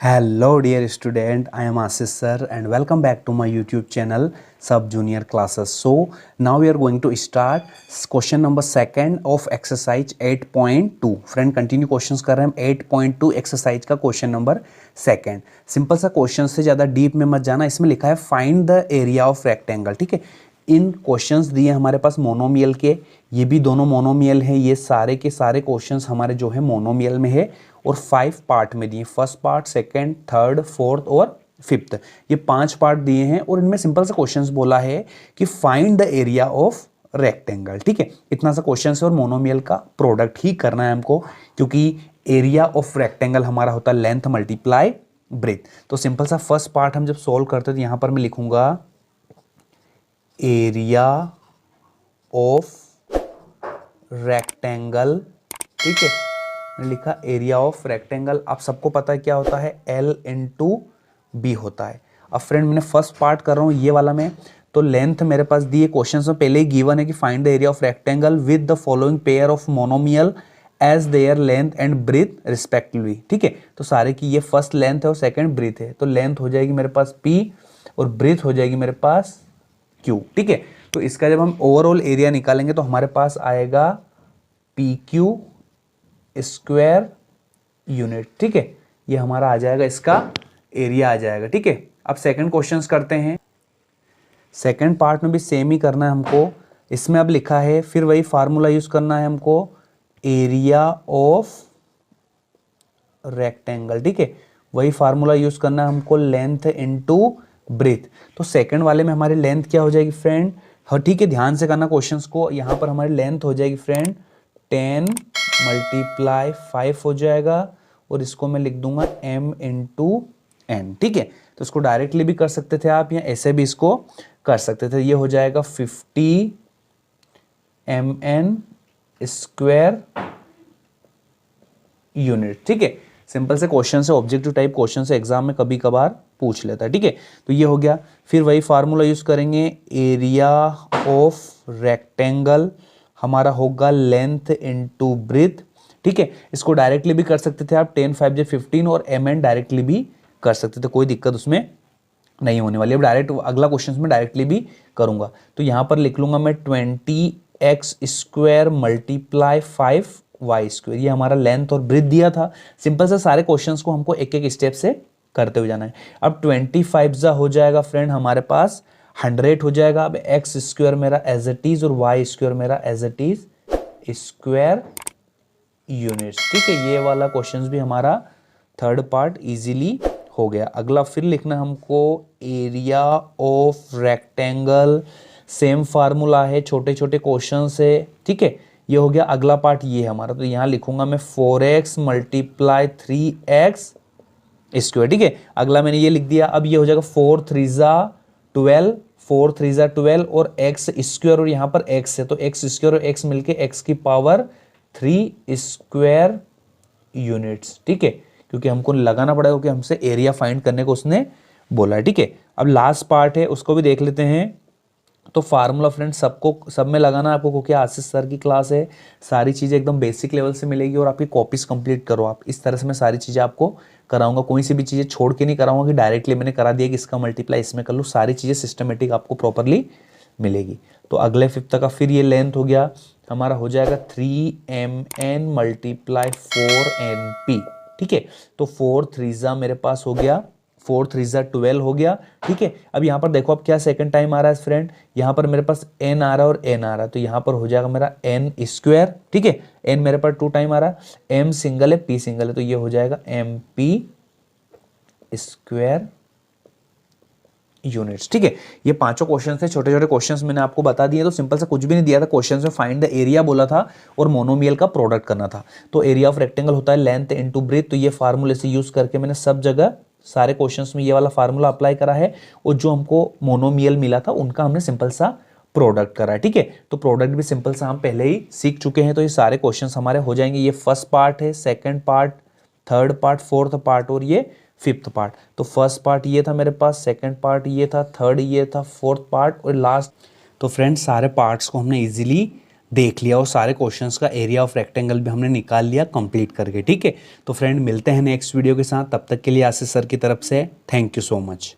Hello dear student, I am Ashish sir and welcome back to my YouTube channel Sub Junior Classes. So now we are going to start question number second of exercise 8.2. Friend continue questions कर रहे हैं 8.2 exercise का question number second. Simple सा question से ज़्यादा deep में मत जाना. इसमें लिखा है find the area of rectangle. ठीक है, इन क्वेश्चंस दिए हमारे पास मोनोमियल के, ये भी दोनों मोनोमियल हैं. ये सारे के सारे क्वेश्चंस हमारे जो है मोनोमियल में है और 5 पार्ट में दिए. First part, second, third, fourth और फिफ्थ, ये 5 पार्ट दिए हैं और इनमें सिंपल सा क्वेश्चंस बोला है कि find the area of rectangle. ठीक है, इतना सा क्वेश्चन है और मोनोमियल का प्रोडक्ट ही करना है हमको, क्योंकि एरिया ऑफ रेक्टेंगल हमारा होता है लेंथ मल्टीप्लाई ब्रेथ. तो सिंपल सा फर्स्ट पार्ट हम जब सोल्व करते हैं तो यहां पर मैं लिखूंगा एरिया ऑफ रेक्टेंगल. ठीक है, मैंने लिखा एरिया ऑफ रेक्टेंगल. आप सबको पता है क्या होता है, L इंटू बी होता है. अब फ्रेंड मैंने फर्स्ट पार्ट कर रहा हूँ ये वाला में, तो लेंथ मेरे पास दिए क्वेश्चन में पहले ही गिवन है कि find the area of rectangle with the following pair of monomial as their length and breadth respectively. ठीक है, तो सारे की ये फर्स्ट लेंथ है और सेकंड ब्रीथ है, तो लेंथ हो जाएगी मेरे पास P और ब्रीथ हो जाएगी मेरे पास Q. ठीक है, तो इसका जब हम ओवरऑल एरिया निकालेंगे तो हमारे पास आएगा PQ स्क्वायर यूनिट. ठीक है, ये हमारा आ जाएगा, इसका एरिया आ जाएगा. ठीक है, अब सेकंड क्वेश्चंस करते हैं. सेकंड पार्ट में भी सेम ही करना है हमको. इसमें अब लिखा है फिर वही फार्मूला यूज करना है हमको, एरिया ऑफ रेक्टेंगल. ठीक है, वही फार्मूला यूज करना है हमको, लेंथ इनटू ब्रेथ. तो सेकंड वाले में हमारी लेंथ क्या हो जाएगी फ्रेंड, हाँ ठीक है, ध्यान से करना क्वेश्चंस को. यहां पर हमारी लेंथ हो जाएगी फ्रेंड 10 मल्टीप्लाई 5 हो जाएगा और इसको मैं लिख दूंगा m इंटू एन. ठीक है, तो इसको डायरेक्टली भी कर सकते थे आप या ऐसे भी इसको कर सकते थे. ये हो जाएगा 50 mn स्क्वायर यूनिट. ठीक है, सिंपल से क्वेश्चन से, ऑब्जेक्टिव टाइप क्वेश्चन से एग्जाम में कभी कभार पूछ लेता है. ठीक है, तो ये हो गया. फिर वही फार्मूला यूज करेंगे, एरिया ऑफ रेक्टेंगल हमारा होगा लेंथ इनटू ब्रीथ. ठीक है, इसको डायरेक्टली भी कर सकते थे आप, 10 5 15 और mn डायरेक्टली भी कर सकते थे, कोई दिक्कत उसमें नहीं होने वाली. अब डायरेक्ट अगला क्वेश्चन में डायरेक्टली भी करूंगा, तो यहां पर लिख लूंगा मैं 20x square multiply 5y square. ये हमारा लेंथ और ब्रीथ दिया था. सिंपल से सारे क्वेश्चंस को हमको एक एक स्टेप से करते हुए जाना है. अब 25 हो जाएगा फ्रेंड हमारे पास 100 हो जाएगा. अब एक्स स्क्वायर मेरा एज इट इज और वाई स्क्वायर मेरा as it is square units. ठीक है, ये वाला क्वेश्चंस भी हमारा थर्ड पार्ट इजीली हो गया. अगला फिर लिखना हमको area of rectangle. Same formula है, छोटे छोटे क्वेश्चन से. ठीक है, ये हो गया. अगला पार्ट ये है हमारा, तो यहां लिखूंगा मैं 4x मल्टीप्लाई 3x स्क्वायर. ठीक है, अगला मैंने ये लिख दिया. अब ये हो जाएगा 4 3 12 और x स्क्वायर और यहाँ पर x है, तो x स्क्वायर और x मिलके x की पावर 3 स्क्वायर यूनिट्स. ठीक है, क्योंकि हमको लगाना पड़ेगा क्योंकि हमसे एरिया फाइंड करने को उसने बोला है. ठीक है, अब लास्ट पार्ट है उसको भी देख लेते हैं. तो फार्मूला फ्रेंड सबको सब में लगाना आपको, क्योंकि आशीष सर की क्लास है, सारी चीज़ें एकदम बेसिक लेवल से मिलेगी और आपकी कॉपीज कंप्लीट करो आप. इस तरह से मैं सारी चीज़ें आपको कराऊंगा, कोई सी भी चीज़ें छोड़ के नहीं कराऊंगा कि डायरेक्टली मैंने करा दिया कि इसका मल्टीप्लाई इसमें कर लो. सारी चीज़ें सिस्टमेटिक आपको प्रॉपरली मिलेगी. तो अगले फिफ्थ का फिर ये लेंथ हो गया हमारा, हो जाएगा 3mn मल्टीप्लाई 4np. ठीक है, तो 4 3 मेरे पास हो गया, 4 3 12 हो गया. ठीक है, अब यहाँ पर देखो अब क्या सेकंड टाइम आ रहा है फ्रेंड, यहाँ पर मेरे पास n आ रहा है और n आ रहा है, तो यहाँ पर हो जाएगा मेरा n स्क्वायर. ठीक है, n मेरे पास 2 टाइम आ रहा है, m सिंगल है, p सिंगल है, तो ये हो जाएगा mp स्क्वायर यूनिट्स. ठीक है, ये पांचों क्वेश्चन थे, छोटे छोटे क्वेश्चंस मैंने आपको बता दिए. तो सिंपल से कुछ भी नहीं दिया था क्वेश्चन में, फाइंड द एरिया बोला था और मोनोमियल का प्रोडक्ट करना था. तो एरिया ऑफ रेक्टेंगल होता है लेंथ इनटू ब्रेथ. तो ये फार्मूले से यूज करके मैंने सब जगह सारे क्वेश्चंस में ये वाला फार्मूला अप्लाई करा है और जो हमको मोनोमियल मिला था उनका हमने सिंपल सा प्रोडक्ट करा है. ठीक है, तो प्रोडक्ट भी सिंपल सा हम पहले ही सीख चुके हैं, तो ये सारे क्वेश्चंस हमारे हो जाएंगे. ये फर्स्ट पार्ट है, second part, third part, fourth part और ये फिफ्थ पार्ट. तो फर्स्ट पार्ट ये था मेरे पास, सेकंड पार्ट ये था, थर्ड ये था, फोर्थ पार्ट और लास्ट. तो फ्रेंड्स सारे पार्ट्स को हमने इजीली देख लिया और सारे क्वेश्चंस का एरिया ऑफ रेक्टेंगल भी हमने निकाल लिया कंप्लीट करके, ठीक है। तो फ्रेंड मिलते हैं नेक्स्ट वीडियो के साथ, तब तक के लिए आशीष सर की तरफ से थैंक यू सो मच।